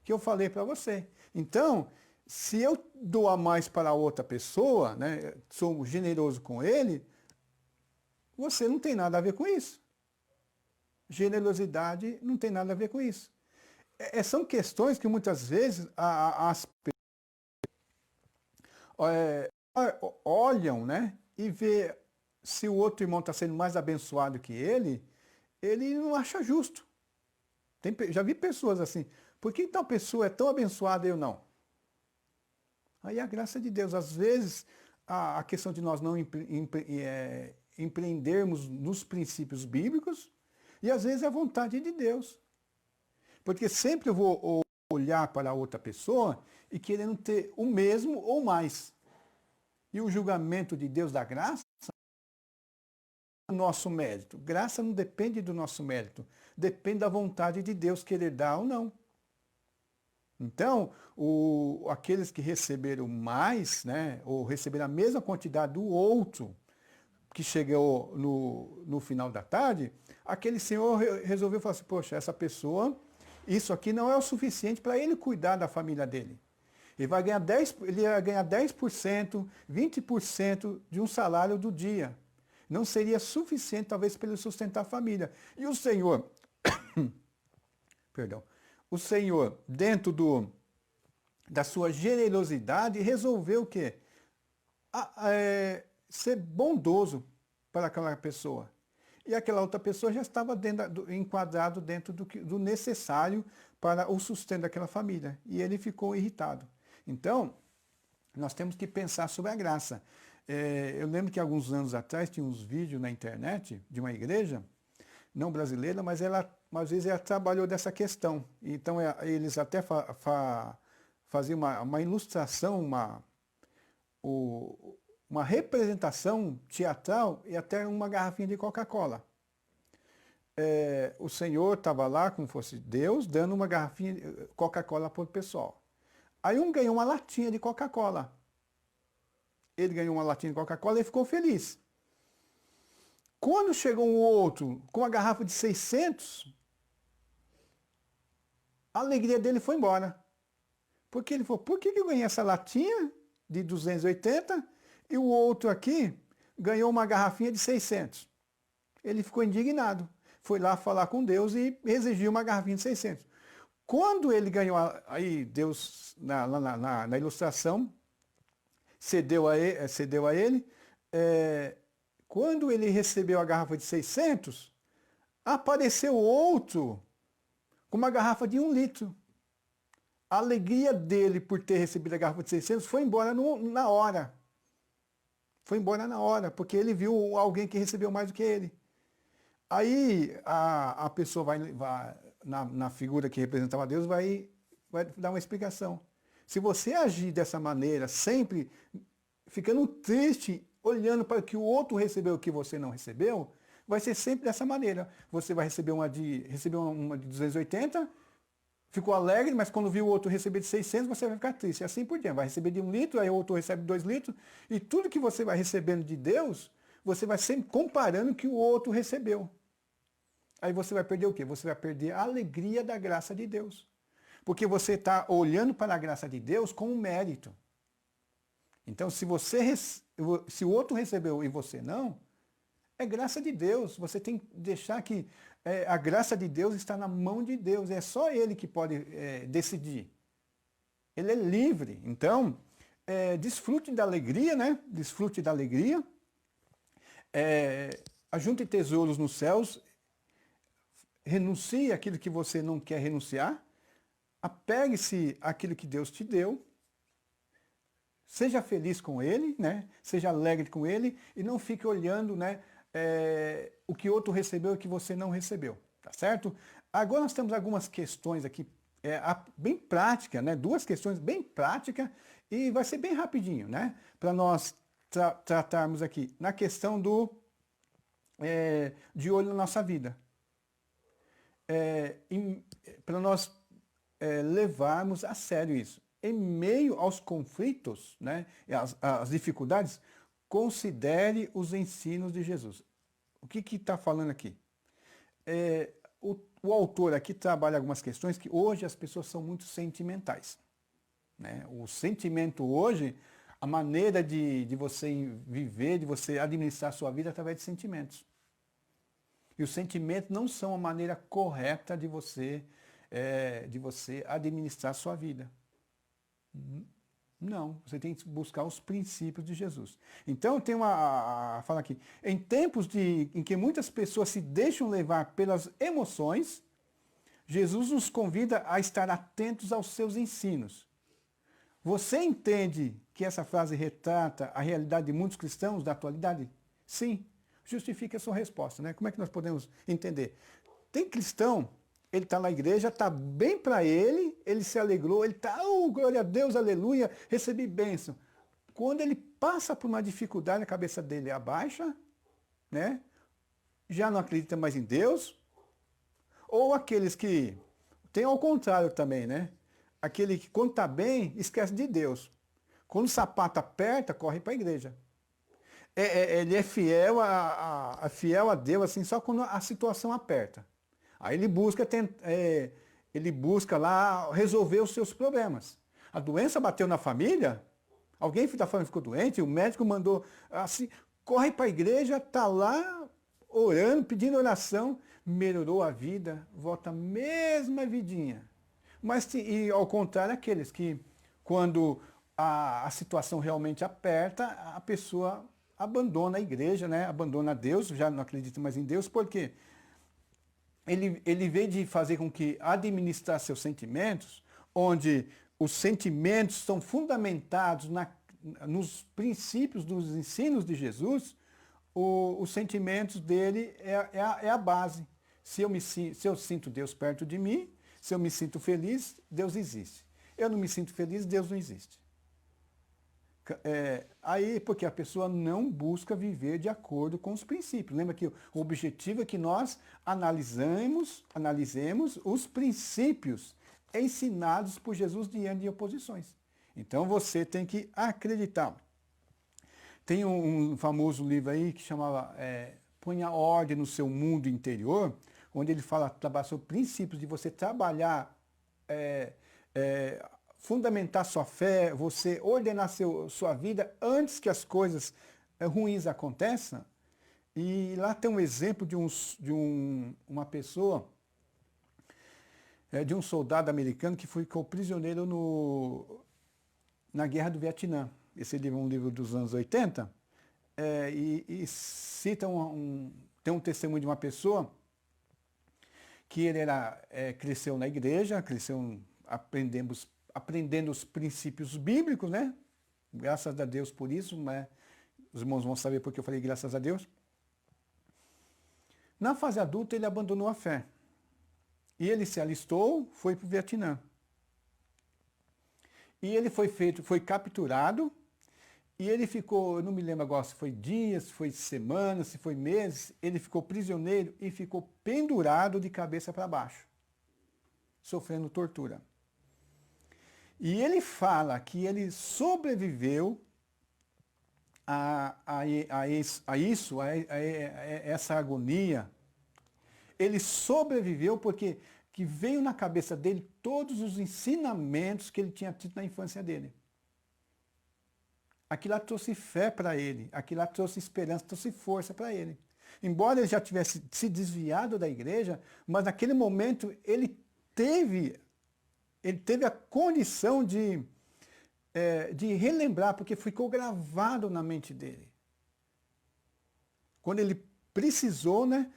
que eu falei para você. Então, se eu doar mais para outra pessoa, né, sou generoso com ele, você não tem nada a ver com isso. Generosidade não tem nada a ver com isso. São questões que muitas vezes as olham, né, e vê se o outro irmão está sendo mais abençoado que ele não acha justo. Já vi pessoas assim, por que tal pessoa é tão abençoada e eu não? Aí a graça de Deus, às vezes, a questão de nós não empreendermos nos princípios bíblicos, e às vezes é a vontade de Deus. Porque sempre eu vou olhar para a outra pessoa e querendo ter o mesmo ou mais. E o julgamento de Deus da graça é o nosso mérito. Graça não depende do nosso mérito, depende da vontade de Deus querer dar ou não. Então, aqueles que receberam mais, né, ou receberam a mesma quantidade do outro, que chegou no final da tarde, aquele senhor resolveu falar assim, poxa, essa pessoa, isso aqui não é o suficiente para ele cuidar da família dele. Ele ia ganhar 10%, 20% de um salário do dia. Não seria suficiente, talvez, para ele sustentar a família. E o Senhor, perdão, o Senhor, dentro da sua generosidade, resolveu o quê? Ser bondoso para aquela pessoa. E aquela outra pessoa já estava enquadrado dentro do necessário para o sustento daquela família. E ele ficou irritado. Então, nós temos que pensar sobre a graça. Eu lembro que alguns anos atrás tinha uns vídeos na internet de uma igreja, não brasileira, mas às vezes ela trabalhou dessa questão. Então, eles até faziam uma ilustração, uma representação teatral e até uma garrafinha de Coca-Cola. O Senhor estava lá, como fosse Deus, dando uma garrafinha de Coca-Cola para o pessoal. Aí um ganhou uma latinha de Coca-Cola. Ele ganhou uma latinha de Coca-Cola e ficou feliz. Quando chegou um outro com uma garrafa de 600, a alegria dele foi embora. Porque ele falou, por que eu ganhei essa latinha de 280 e o outro aqui ganhou uma garrafinha de 600? Ele ficou indignado. Foi lá falar com Deus e exigiu uma garrafinha de 600. Quando ele ganhou, aí Deus, na ilustração, cedeu a ele, quando ele recebeu a garrafa de 600, apareceu outro com uma garrafa de 1 litro. A alegria dele por ter recebido a garrafa de 600 foi embora na hora. Foi embora na hora, porque ele viu alguém que recebeu mais do que ele. Aí a pessoa vai na figura que representava Deus, vai dar uma explicação. Se você agir dessa maneira, sempre ficando triste, olhando para o que o outro recebeu o que você não recebeu, vai ser sempre dessa maneira. Você vai receber uma de 280, ficou alegre, mas quando viu o outro receber de 600, você vai ficar triste. E assim por diante. Vai receber de 1 litro, aí o outro recebe 2 litros. E tudo que você vai recebendo de Deus, você vai sempre comparando o que o outro recebeu. Aí você vai perder o quê? Você vai perder a alegria da graça de Deus. Porque você está olhando para a graça de Deus como mérito. Então, se o outro recebeu e você não, é graça de Deus. Você tem que deixar que a graça de Deus está na mão de Deus. É só Ele que pode decidir. Ele é livre. Então, desfrute da alegria, né? Desfrute da alegria. Ajunte tesouros nos céus. renuncie àquilo que você não quer renunciar, apegue-se àquilo que Deus te deu, seja feliz com ele, né? Seja alegre com ele e não fique olhando, né, o que outro recebeu e o que você não recebeu, tá certo? Agora nós temos algumas questões aqui bem práticas, né? Duas questões bem práticas e vai ser bem rapidinho, né? Para nós tratarmos aqui na questão de olho na nossa vida. Para nós levarmos a sério isso. Em meio aos conflitos, né, as dificuldades, considere os ensinos de Jesus. O que está falando aqui? O autor aqui trabalha algumas questões que hoje as pessoas são muito sentimentais. Né? O sentimento hoje, a maneira de você viver, de você administrar a sua vida através de sentimentos. E os sentimentos não são a maneira correta de você administrar a sua vida. Não, você tem que buscar os princípios de Jesus. Então tem fala aqui, em tempos em que muitas pessoas se deixam levar pelas emoções, Jesus nos convida a estar atentos aos seus ensinos. Você entende que essa frase retrata a realidade de muitos cristãos da atualidade? Sim. Justifique a sua resposta, né? Como é que nós podemos entender? Tem cristão, ele está na igreja, está bem para ele se alegrou, ele está, glória a Deus, aleluia, recebi bênção. Quando ele passa por uma dificuldade, a cabeça dele abaixa, né? Já não acredita mais em Deus. Ou aqueles que, tem ao contrário também, né? Aquele que quando está bem, esquece de Deus. Quando o sapato aperta, corre para a igreja. Ele é fiel a Deus assim, só quando a situação aperta. Aí ele busca lá resolver os seus problemas. A doença bateu na família, alguém da família ficou doente, o médico mandou assim, corre para a igreja, está lá orando, pedindo oração, melhorou a vida, volta a mesma vidinha. Mas e ao contrário, aqueles que quando a situação realmente aperta, a pessoa abandona a igreja, né? Abandona Deus, já não acredita mais em Deus, porque ele veio de fazer com que administrar seus sentimentos, onde os sentimentos são fundamentados nos princípios dos ensinos de Jesus, os sentimentos dele é a base. Se eu sinto Deus perto de mim, se eu me sinto feliz, Deus existe. Eu não me sinto feliz, Deus não existe. Aí, porque a pessoa não busca viver de acordo com os princípios. Lembra que o objetivo é que nós analisemos os princípios ensinados por Jesus diante de oposições. Então você tem que acreditar. Tem um famoso livro aí que chamava Ponha Ordem no Seu Mundo Interior, onde ele fala sobre princípios de você trabalhar, fundamentar sua fé, você ordenar sua vida antes que as coisas ruins aconteçam. E lá tem um exemplo de uma pessoa, de um soldado americano que ficou prisioneiro na Guerra do Vietnã. Esse livro é um livro dos anos 80, e cita tem um testemunho de uma pessoa que ele cresceu na igreja, cresceu aprendendo os princípios bíblicos, né? Graças a Deus por isso, né? Os irmãos vão saber porque eu falei graças a Deus. Na fase adulta ele abandonou a fé. E ele se alistou, foi para o Vietnã. E ele foi capturado, e ele ficou, eu não me lembro agora se foi dias, se foi semanas, se foi meses, ele ficou prisioneiro e ficou pendurado de cabeça para baixo, sofrendo tortura. E ele fala que ele sobreviveu a essa agonia. Ele sobreviveu porque que veio na cabeça dele todos os ensinamentos que ele tinha tido na infância dele. Aquilo lá trouxe fé para ele, aquilo lá trouxe esperança, trouxe força para ele. Embora ele já tivesse se desviado da igreja, mas naquele momento ele teve a condição de relembrar, porque ficou gravado na mente dele. Quando ele precisou, né,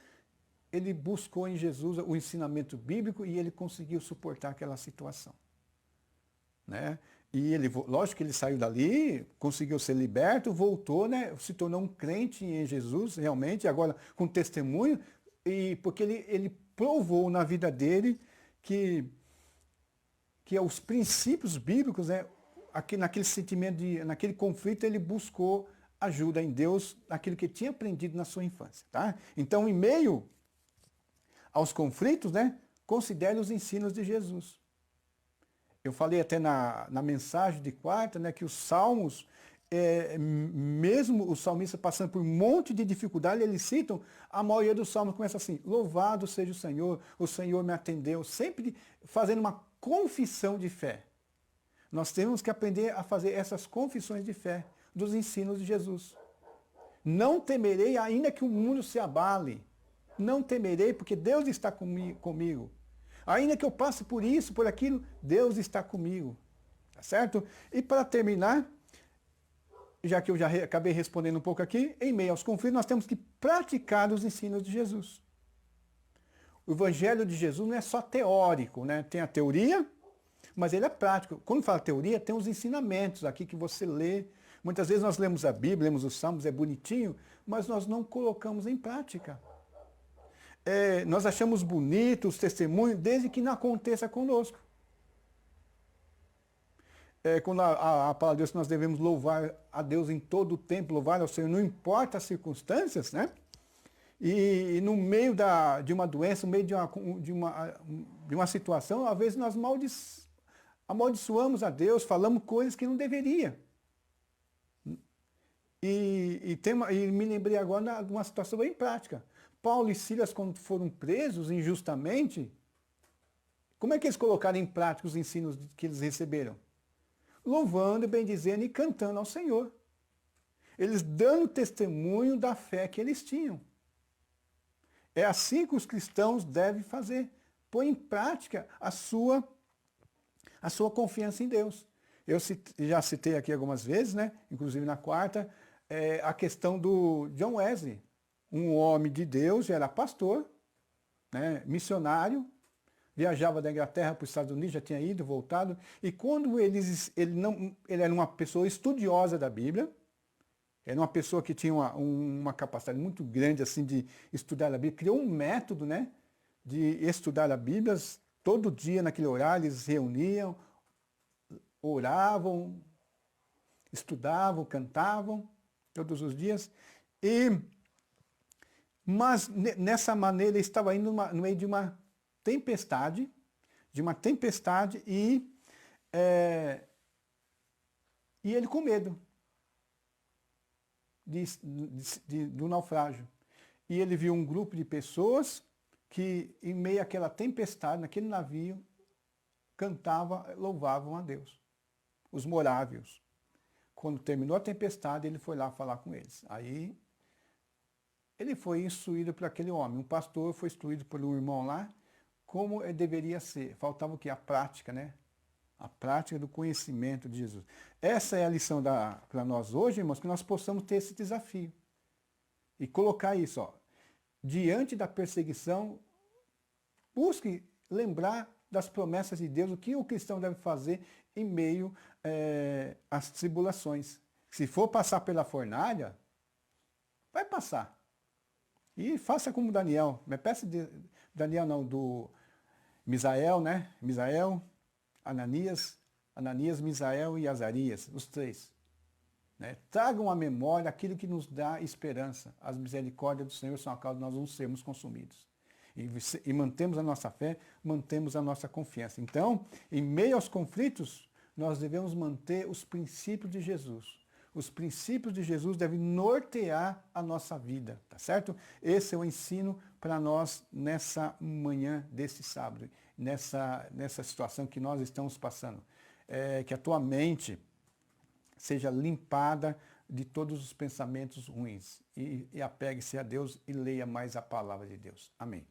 ele buscou em Jesus o ensinamento bíblico e ele conseguiu suportar aquela situação. Né? E ele, lógico que ele saiu dali, conseguiu ser liberto, voltou, né? Se tornou um crente em Jesus, realmente, agora com testemunho, e porque ele provou na vida dele que os princípios bíblicos, né? Aqui, naquele sentimento, naquele conflito, ele buscou ajuda em Deus, naquilo que tinha aprendido na sua infância. Tá? Então, em meio aos conflitos, né, considere os ensinos de Jesus. Eu falei até na mensagem de quarta, né, que os salmos, mesmo o salmista passando por um monte de dificuldade, eles citam, a maioria dos salmos começa assim, louvado seja o Senhor me atendeu, sempre fazendo uma confissão de fé. Nós temos que aprender a fazer essas confissões de fé dos ensinos de Jesus. Não temerei, ainda que o mundo se abale. Não temerei, porque Deus está comigo. Ainda que eu passe por isso, por aquilo, Deus está comigo. Tá certo? E para terminar, já que eu já acabei respondendo um pouco aqui, em meio aos conflitos, nós temos que praticar os ensinos de Jesus. O Evangelho de Jesus não é só teórico, né? Tem a teoria, mas ele é prático. Quando fala teoria, tem os ensinamentos aqui que você lê. Muitas vezes nós lemos a Bíblia, lemos os Salmos, é bonitinho, mas nós não colocamos em prática. Nós achamos bonito os testemunhos, desde que não aconteça conosco. Quando a palavra de Deus, nós devemos louvar a Deus em todo o tempo, louvar ao Senhor, não importa as circunstâncias, né? E no meio de uma doença, no meio de uma situação, às vezes nós amaldiçoamos a Deus, falamos coisas que não deveria. E me lembrei agora de uma situação bem prática. Paulo e Silas, quando foram presos injustamente, como é que eles colocaram em prática os ensinos que eles receberam? Louvando, bendizendo e cantando ao Senhor. Eles dando testemunho da fé que eles tinham. É assim que os cristãos devem fazer. Pôr em prática a sua confiança em Deus. Eu já citei aqui algumas vezes, né? Inclusive na quarta, a questão do John Wesley, um homem de Deus, era pastor, né? Missionário, viajava da Inglaterra para os Estados Unidos, já tinha ido, voltado, e quando ele era uma pessoa estudiosa da Bíblia, era uma pessoa que tinha uma capacidade muito grande assim de estudar a Bíblia, criou um método, né, de estudar a Bíblia. Todo dia, naquele horário, eles se reuniam, oravam, estudavam, cantavam, todos os dias. Mas nessa maneira ele estava indo no meio de uma tempestade, e ele com medo do naufrágio. E ele viu um grupo de pessoas que, em meio àquela tempestade, naquele navio, louvavam a Deus. Os morávios. Quando terminou a tempestade, ele foi lá falar com eles. Aí, ele foi instruído por aquele homem. Um pastor foi instruído por um irmão lá, como deveria ser. Faltava o quê? A prática, né? A prática do conhecimento de Jesus. Essa é a lição para nós hoje, irmãos, que nós possamos ter esse desafio. E colocar isso, ó. Diante da perseguição, busque lembrar das promessas de Deus, o que o cristão deve fazer em meio às tribulações. Se for passar pela fornalha, vai passar. E faça como Daniel. Não é peça de Daniel, não, do Misael, né? Misael, Ananias, Misael e Azarias, os três. Né? Tragam à memória aquilo que nos dá esperança. As misericórdias do Senhor são a causa de nós não sermos consumidos. E mantemos a nossa fé, mantemos a nossa confiança. Então, em meio aos conflitos, nós devemos manter os princípios de Jesus. Os princípios de Jesus devem nortear a nossa vida, tá certo? Esse é o ensino para nós nessa manhã desse sábado, nessa situação que nós estamos passando. Que a tua mente seja limpada de todos os pensamentos ruins e apegue-se a Deus e leia mais a palavra de Deus. Amém.